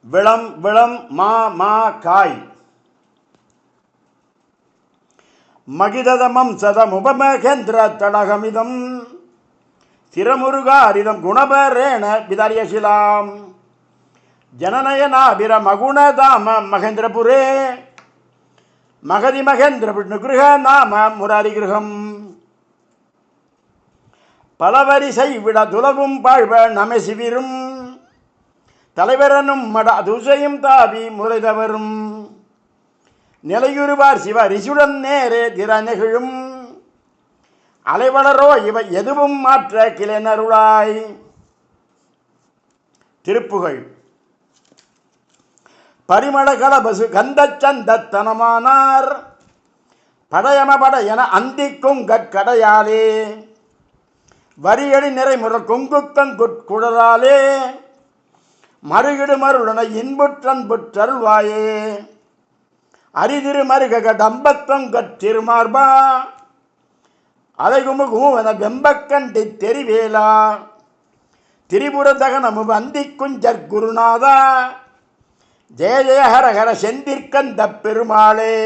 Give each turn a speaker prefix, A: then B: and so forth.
A: விளம் விளம் மா மா காய் மகிததமம் சதமுபமகேந்திர தடகமிதம் சிரமுருகாரிதம் குணபரேண விதரியசிலாம் ஜனநயனாபிர மகுணதாம மகேந்திரபுரே மகதி மகேந்திர விஷ்ணுகிருஹ நாம முராரிகிருஹம் பலவரிசை விட துலவும் பாழ்வ நமசிவிரும் தலைவரனும் மட அதுசையும் தாவி முறைதவரும் நிலையுறுவார் சிவ ரிசுடன் நேரே திற நெகிழும் அலைவளரோ இவை எதுவும் மாற்ற கிளைநருளாய். திருப்புகழ். பரிமள கலபசு கந்த சந்தத்தனமானார் படையம படையன அந்திக்கும் கற்கடையாலே வரியடி நிறைமுறை கொங்குக்கங்குட்குழலாலே மறுகிடு மருளன இன்புற்றன்புற்றருள்வாயே அரிதிரு மருக தம்பத்தொங்கற்றிருமார்பா அலைகுமுகுவன வெம்பக்கண்டி தெரிவேலா திரிபுர தகனமு வந்தி குஞ்சற் குருநாதா ஜெய ஜெய ஹர ஹர செந்திற்கந்த பெருமாளே.